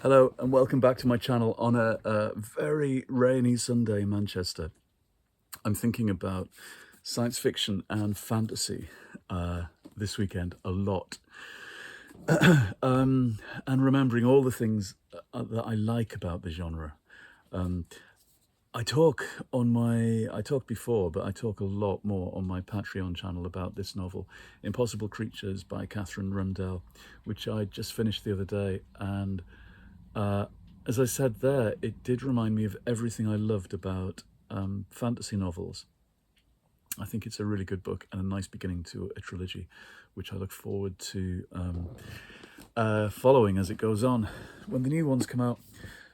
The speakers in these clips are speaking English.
Hello and welcome back to my channel on a very rainy Sunday in Manchester. I'm thinking about science fiction and fantasy this weekend a lot. And remembering all the things that I like about the genre. I talked before, but I talk a lot more on my Patreon channel about this novel, Impossible Creatures by Katherine Rundell, which I just finished the other day. And as I said there, it did remind me of everything I loved about fantasy novels. I think it's a really good book and a nice beginning to a trilogy, which I look forward to following as it goes on. When the new ones come out,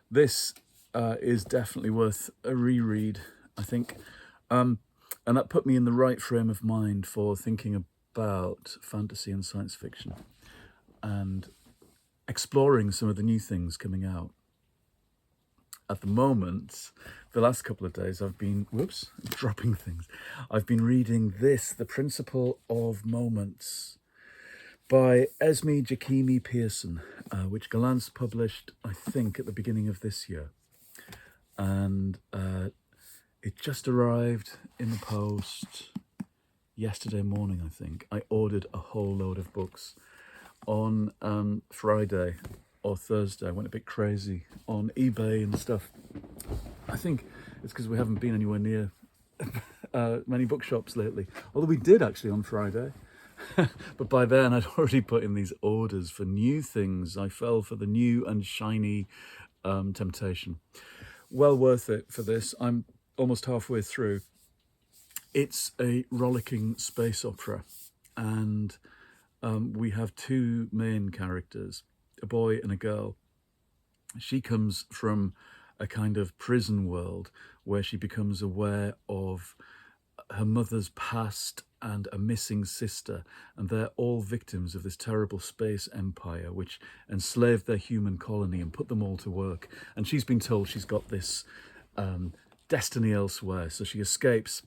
this is definitely worth a reread, I think. And that put me in the right frame of mind for thinking about fantasy and science fiction and exploring some of the new things coming out. At the moment, the last couple of days, I've been, dropping things. I've been reading this, The Principle of Moments by Esme Jikemi-Pearson, which Gollancz published, I think, at the beginning of this year. And it just arrived in the post yesterday morning, I think. I ordered a whole load of books on Friday or Thursday. I went a bit crazy on eBay and stuff. I think it's because we haven't been anywhere near many bookshops lately. Although we did actually on Friday. But by then I'd already put in these orders for new things. I fell for the new and shiny temptation. Well worth it for this. I'm almost halfway through. It's a rollicking space opera, and we have two main characters, a boy and a girl. She comes from a kind of prison world where she becomes aware of her mother's past and a missing sister, and they're all victims of this terrible space empire which enslaved their human colony and put them all to work. And she's been told she's got this destiny elsewhere, so she escapes.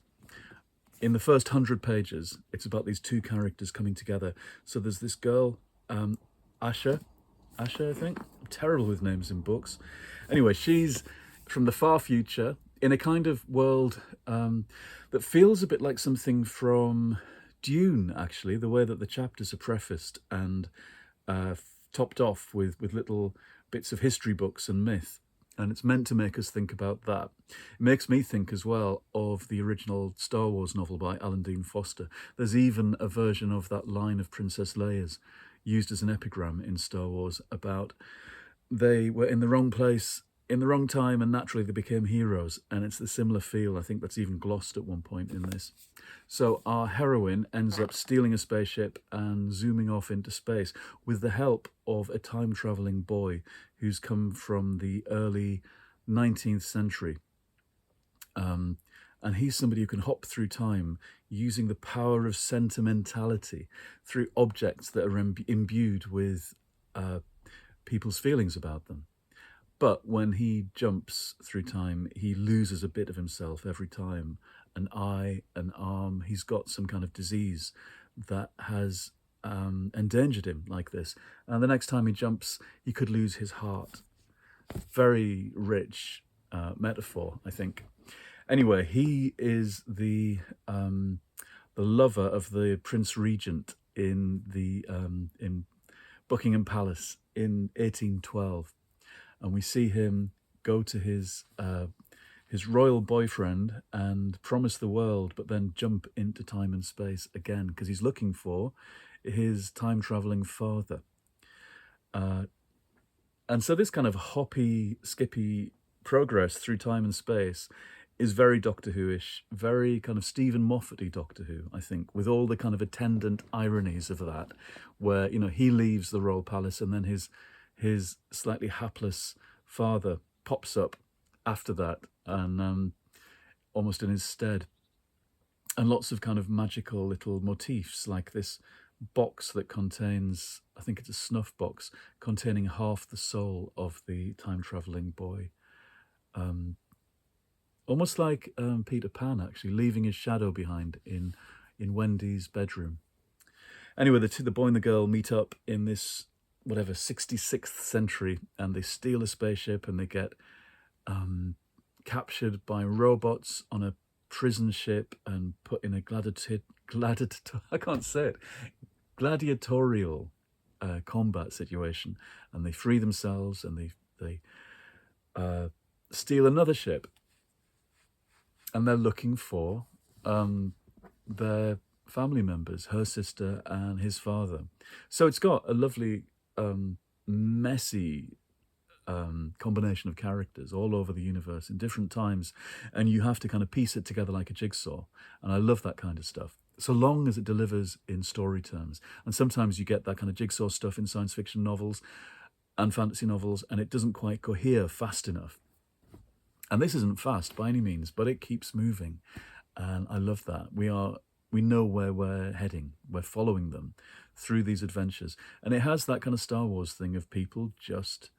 In the first 100 pages, it's about these two characters coming together. So there's this girl, Asha, I think. I'm terrible with names in books. Anyway, she's from the far future in a kind of world that feels a bit like something from Dune, actually, the way that the chapters are prefaced and topped off with little bits of history books and myth. And it's meant to make us think about that. It makes me think as well of the original Star Wars novel by Alan Dean Foster. There's even a version of that line of Princess Leia's used as an epigram in Star Wars about they were in the wrong place in the wrong time and naturally they became heroes. And it's the similar feel, I think, that's even glossed at one point in this. So our heroine ends up stealing a spaceship and zooming off into space with the help of a time-traveling boy who's come from the early 19th century. And he's somebody who can hop through time using the power of sentimentality through objects that are imbued with people's feelings about them. But when he jumps through time, he loses a bit of himself every time. An eye, an arm. He's got some kind of disease that has endangered him like this. And the next time he jumps, he could lose his heart. Very rich metaphor, I think. Anyway, he is the lover of the Prince Regent in Buckingham Palace in 1812. And we see him go to his royal boyfriend and promise the world, but then jump into time and space again because he's looking for his time-traveling father. And so this kind of hoppy, skippy progress through time and space is very Doctor Who-ish, very kind of Stephen Moffat-y Doctor Who, I think, with all the kind of attendant ironies of that, where, you know, he leaves the royal palace and then his slightly hapless father pops up after that and almost in his stead. And lots of kind of magical little motifs, like this box that contains, I think it's a snuff box, containing half the soul of the time-travelling boy. Almost like Peter Pan, actually, leaving his shadow behind in Wendy's bedroom. Anyway, the boy and the girl meet up in this whatever, 66th century, and they steal a spaceship and they get captured by robots on a prison ship and put in a I can't say it, gladiatorial combat situation, and they free themselves and they steal another ship, and they're looking for their family members, her sister and his father. So it's got a lovely messy combination of characters all over the universe in different times, and you have to kind of piece it together like a jigsaw, and I love that kind of stuff, so long as it delivers in story terms. And sometimes you get that kind of jigsaw stuff in science fiction novels and fantasy novels, and it doesn't quite cohere fast enough. And this isn't fast by any means, but it keeps moving, and I love that. We know where we're heading. We're following them through these adventures, and it has that kind of Star Wars thing of people just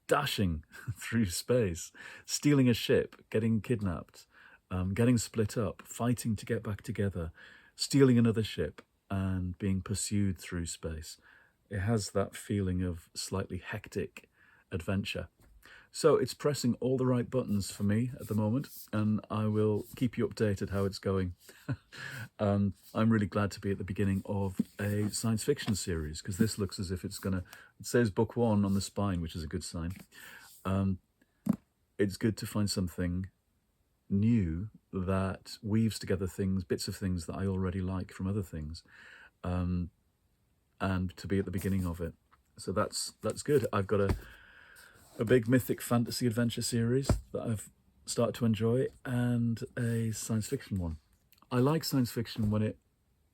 dashing through space, stealing a ship, getting kidnapped, getting split up, fighting to get back together, stealing another ship, and being pursued through space. It has that feeling of slightly hectic adventure. So it's pressing all the right buttons for me at the moment, and I will keep you updated how it's going. I'm really glad to be at the beginning of a science fiction series, because this looks as if it's going to, it says book 1 on the spine, which is a good sign. It's good to find something new that weaves together things, bits of things that I already like from other things, and to be at the beginning of it. So that's good. I've got a big mythic fantasy adventure series that I've started to enjoy, and a science fiction one. I like science fiction when it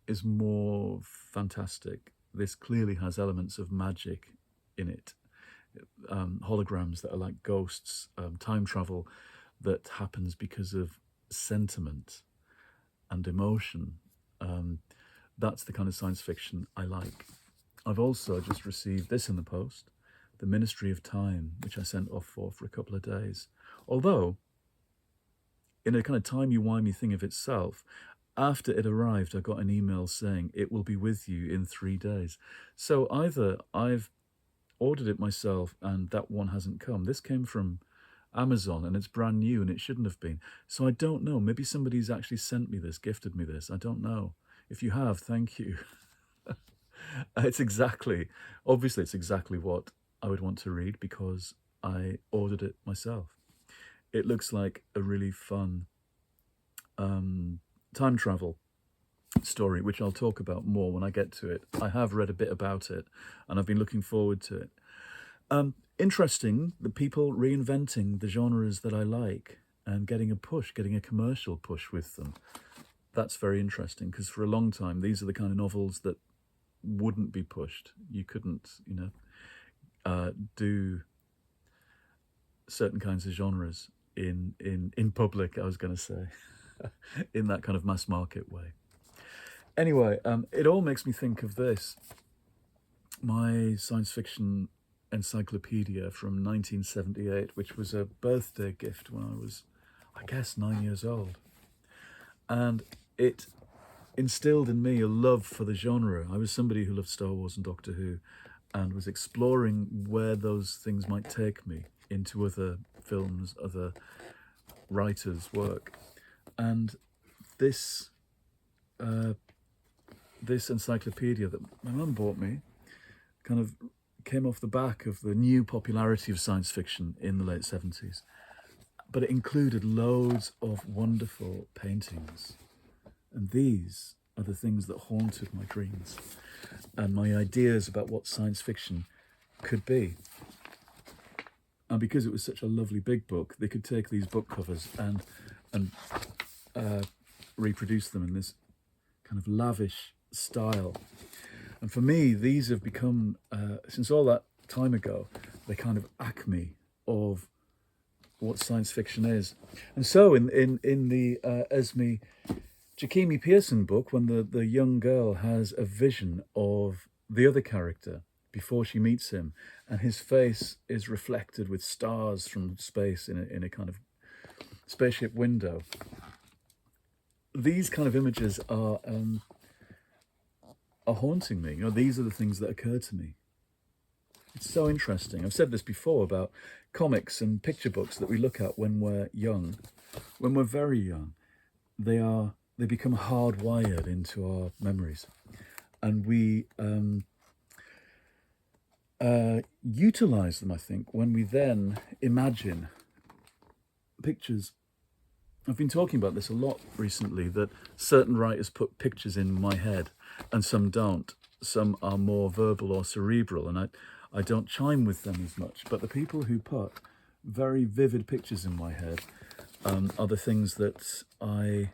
is more fantastic. This clearly has elements of magic in it. Holograms that are like ghosts, time travel that happens because of sentiment and emotion. That's the kind of science fiction I like. I've also just received this in the post, The Ministry of Time, which I sent off for a couple of days. Although, in a kind of timey-wimey thing of itself, after it arrived, I got an email saying it will be with you in 3 days. So either I've ordered it myself and that one hasn't come. This came from Amazon and it's brand new and it shouldn't have been. So I don't know. Maybe somebody's actually sent me this, gifted me this. I don't know. If you have, thank you. Obviously it's exactly what I would want to read, because I ordered it myself. It looks like a really fun time travel story, which I'll talk about more when I get to it. I have read a bit about it and I've been looking forward to it. Interesting, the people reinventing the genres that I like and getting a commercial push with them. That's very interesting, because for a long time these are the kind of novels that wouldn't be pushed. You couldn't, do certain kinds of genres in public, I was going to say, in that kind of mass market way. Anyway, it all makes me think of this, my science fiction encyclopedia from 1978, which was a birthday gift when I was, I guess, 9 years old. And it instilled in me a love for the genre. I was somebody who loved Star Wars and Doctor Who, and was exploring where those things might take me into other films, other writers' work. And this encyclopedia that my mum bought me kind of came off the back of the new popularity of science fiction in the late 70s. But it included loads of wonderful paintings. And these are the things that haunted my dreams and my ideas about what science fiction could be. And because it was such a lovely big book, they could take these book covers and reproduce them in this kind of lavish style. And for me, these have become, since all that time ago, the kind of acme of what science fiction is. And so in the Emie Jikemi-Pearson book, when the young girl has a vision of the other character before she meets him, and his face is reflected with stars from space in a kind of spaceship window, these kind of images are haunting me. These are the things that occur to me. It's so interesting. I've said this before about comics and picture books that we look at when we're young. When we're very young, they become hardwired into our memories, and we utilize them, I think, when we then imagine pictures. I've been talking about this a lot recently, that certain writers put pictures in my head and some don't. Some are more verbal or cerebral, and I don't chime with them as much. But the people who put very vivid pictures in my head are the things that I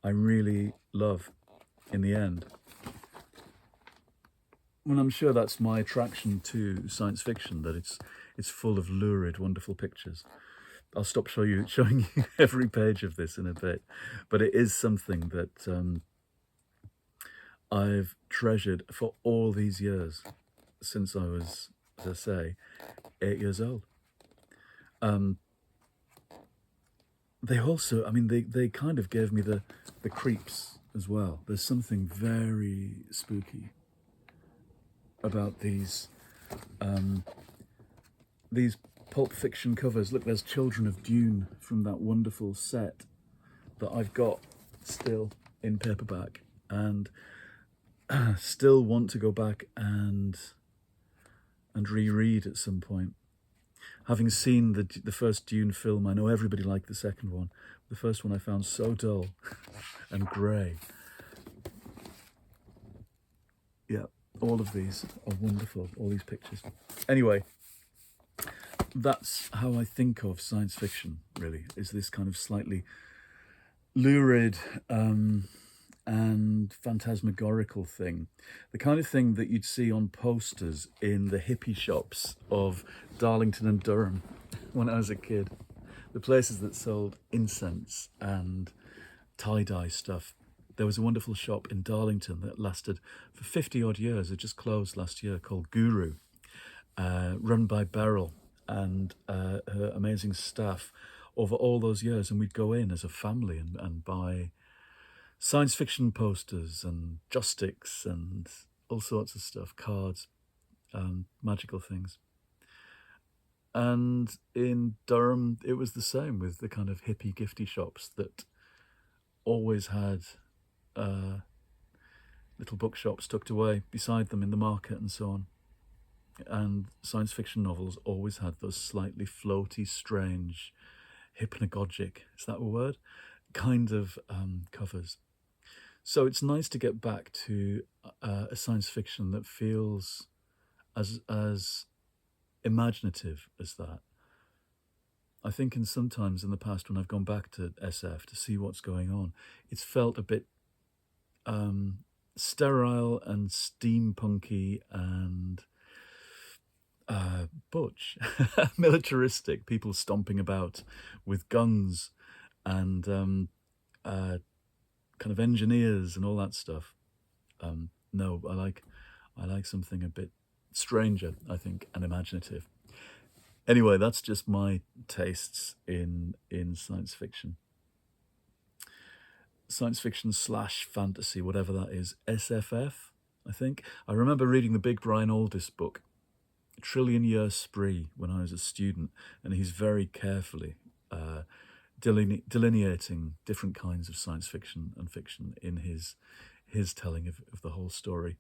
really love in the end. Well, I'm sure that's my attraction to science fiction, that it's full of lurid, wonderful pictures. I'll stop showing you every page of this in a bit, but it is something that I've treasured for all these years, since I was, as I say, 8 years old. They also, I mean, they kind of gave me the creeps as well. There's something very spooky about these Pulp Fiction covers. Look, there's Children of Dune from that wonderful set that I've got still in paperback, and still want to go back and reread at some point. Having seen the first Dune film, I know everybody liked the second one. The first one I found so dull and grey. Yeah, all of these are wonderful, all these pictures. Anyway, that's how I think of science fiction, really, is this kind of slightly lurid and phantasmagorical thing. The kind of thing that you'd see on posters in the hippie shops of Darlington and Durham when I was a kid. The places that sold incense and tie-dye stuff. There was a wonderful shop in Darlington that lasted for 50 odd years. It just closed last year, called Guru, run by Beryl and her amazing staff over all those years. And we'd go in as a family and buy science fiction posters and joss sticks and all sorts of stuff, cards, magical things. And in Durham, it was the same, with the kind of hippie gifty shops that always had little bookshops tucked away beside them in the market and so on. And science fiction novels always had those slightly floaty, strange, hypnagogic, is that a word? Kind of covers. So it's nice to get back to a science fiction that feels as imaginative as that. I think sometimes in the past, when I've gone back to SF to see what's going on, it's felt a bit sterile and steampunky and butch, militaristic, people stomping about with guns and kind of engineers and all that stuff. No, I like something a bit stranger, I think, and imaginative. Anyway, that's just my tastes in science fiction. Science fiction / fantasy, whatever that is. SFF, I think. I remember reading the big Brian Aldiss book, Trillion Year Spree, when I was a student, and he's very carefully delineating different kinds of science fiction and fiction in his telling of the whole story.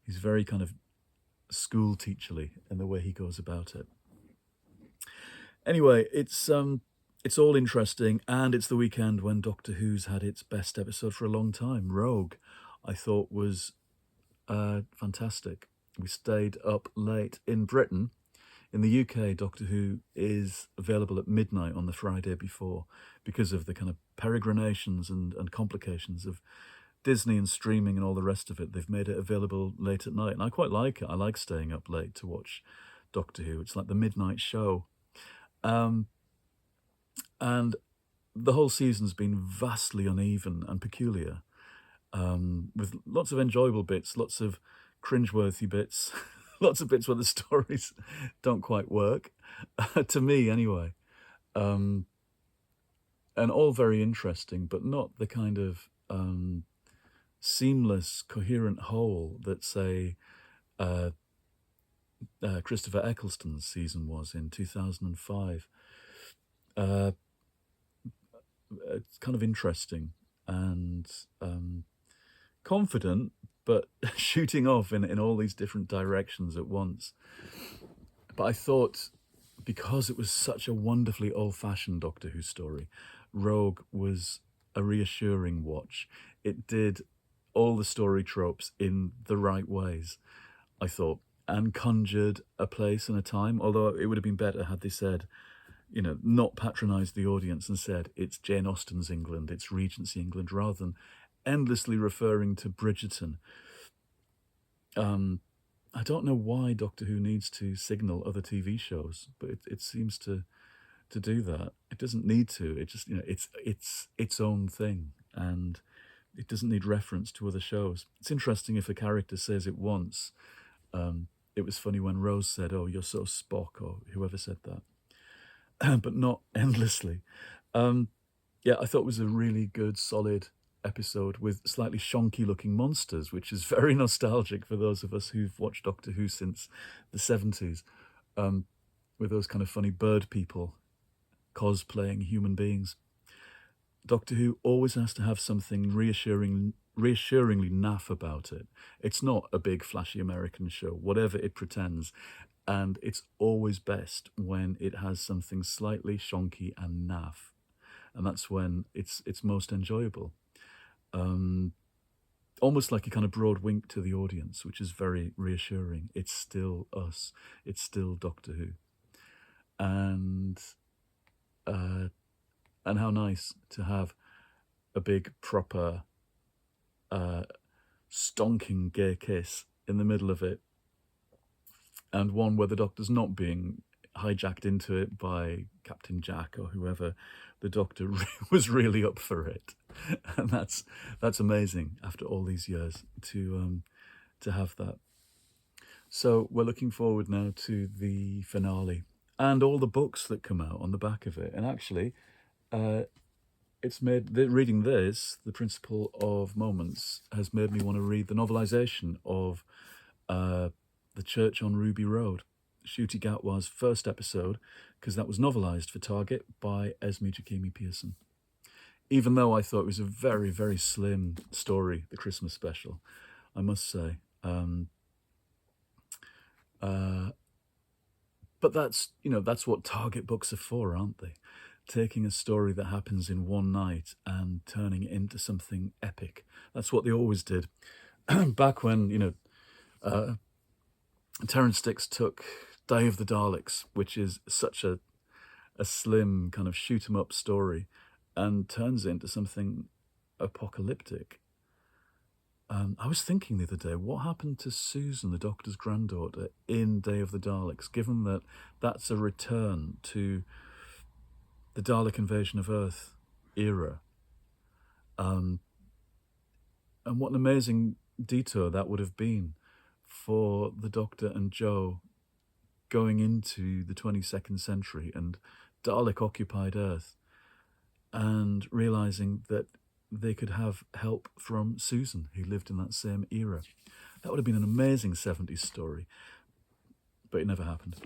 He's very kind of school teacherly in the way he goes about it. Anyway, it's all interesting, and it's the weekend when Doctor Who's had its best episode for a long time. Rogue, I thought, was fantastic. We stayed up late in Britain. In the UK, Doctor Who is available at midnight on the Friday before, because of the kind of peregrinations and complications of Disney and streaming and all the rest of it. They've made it available late at night, and I quite like it. I like staying up late to watch Doctor Who. It's like the midnight show. And the whole season's been vastly uneven and peculiar, with lots of enjoyable bits, lots of cringeworthy bits, lots of bits where the stories don't quite work, to me anyway. And all very interesting, but not the kind of seamless, coherent whole that, say, Christopher Eccleston's season was in 2005. Uh, it's kind of interesting and confident, but shooting off in all these different directions at once. But I thought, because it was such a wonderfully old-fashioned Doctor Who story, Rogue was a reassuring watch. It did all the story tropes in the right ways, I thought, and conjured a place and a time, although it would have been better had they said, you know, not patronised the audience and said it's Jane Austen's England, it's Regency England, rather than endlessly referring to Bridgerton. I don't know why Doctor Who needs to signal other TV shows, but it seems to do that. It doesn't need to. It just, you know, it's its own thing, and it doesn't need reference to other shows. It's interesting if a character says it once. It was funny when Rose said, "Oh, you're so Spock," or whoever said that, but not endlessly. Yeah, I thought it was a really good, solid episode with slightly shonky-looking monsters, which is very nostalgic for those of us who've watched Doctor Who since the 70s, with those kind of funny bird people cosplaying human beings. Doctor Who always has to have something reassuringly naff about it. It's not a big, flashy American show, whatever it pretends, and it's always best when it has something slightly shonky and naff. And that's when it's most enjoyable. Almost like a kind of broad wink to the audience, which is very reassuring. It's still us. It's still Doctor Who. And how nice to have a big, proper, stonking gay kiss in the middle of it. And one where the Doctor's not being hijacked into it by Captain Jack or whoever. The Doctor was really up for it, and that's amazing after all these years to have that. So we're looking forward now to the finale and all the books that come out on the back of it. And actually, it's made reading this, The Principle of Moments, has made me want to read the novelisation of The Church on Ruby Road, Ncuti Gatwa's first episode, because that was novelised for Target by Esme Jikemi-Pearson. Even though I thought it was a very, very slim story, the Christmas special, I must say. But that's, you know, that's what Target books are for, aren't they? Taking a story that happens in one night and turning it into something epic. That's what they always did. Back when, you know, Terrance Dicks took Day of the Daleks, which is such a slim kind of shoot-'em-up story, and turns it into something apocalyptic. I was thinking the other day, what happened to Susan, the Doctor's granddaughter, in Day of the Daleks, given that that's a return to the Dalek invasion of Earth era. And what an amazing detour that would have been for the Doctor and Jo going into the 22nd century and Dalek-occupied Earth, and realising that they could have help from Susan, who lived in that same era. That would have been an amazing 70s story, but it never happened.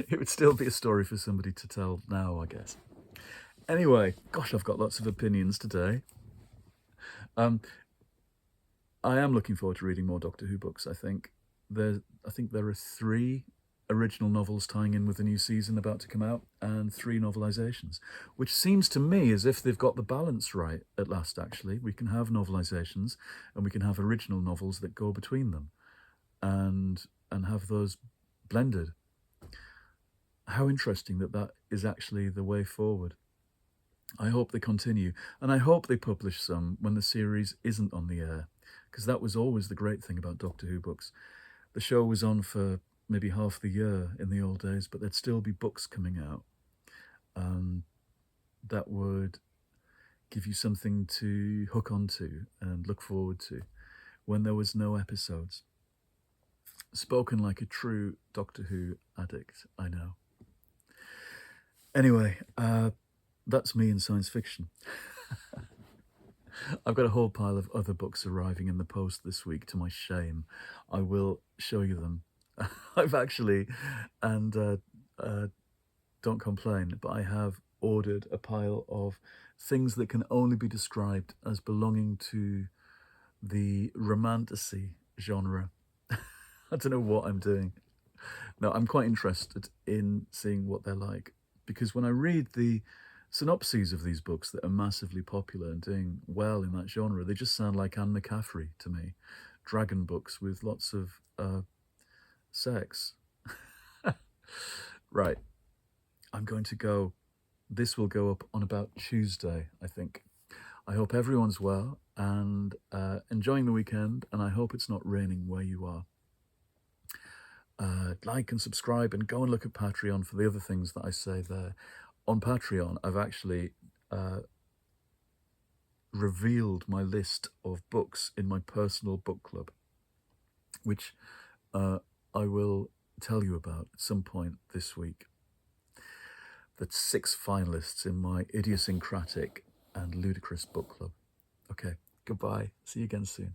It would still be a story for somebody to tell now, I guess. Anyway, gosh, I've got lots of opinions today. I am looking forward to reading more Doctor Who books, I think. There are 3 original novels tying in with the new season about to come out, and 3 novelizations, which seems to me as if they've got the balance right at last, actually. We can have novelizations and we can have original novels that go between them and have those blended. How interesting that is actually the way forward. I hope they continue, and I hope they publish some when the series isn't on the air, because that was always the great thing about Doctor Who books. The show was on for maybe half the year in the old days, but there'd still be books coming out that would give you something to hook onto and look forward to when there was no episodes. Spoken like a true Doctor Who addict, I know. Anyway, that's me in science fiction. I've got a whole pile of other books arriving in the post this week, to my shame. I will show you them I've actually, and don't complain, but I have ordered a pile of things that can only be described as belonging to the romantasy genre. I don't know what I'm doing. No, I'm quite interested in seeing what they're like, because when I read the synopses of these books that are massively popular and doing well in that genre, they just sound like Anne McCaffrey to me. Dragon books with lots of sex. Right, I'm going to go. This will go up on about Tuesday, I think. I hope everyone's well and enjoying the weekend, and I hope it's not raining where you are. Like and subscribe, and go and look at Patreon for the other things that I say there. On Patreon, I've actually revealed my list of books in my personal book club, which I will tell you about at some point this week. That's 6 finalists in my idiosyncratic and ludicrous book club. Okay, goodbye. See you again soon.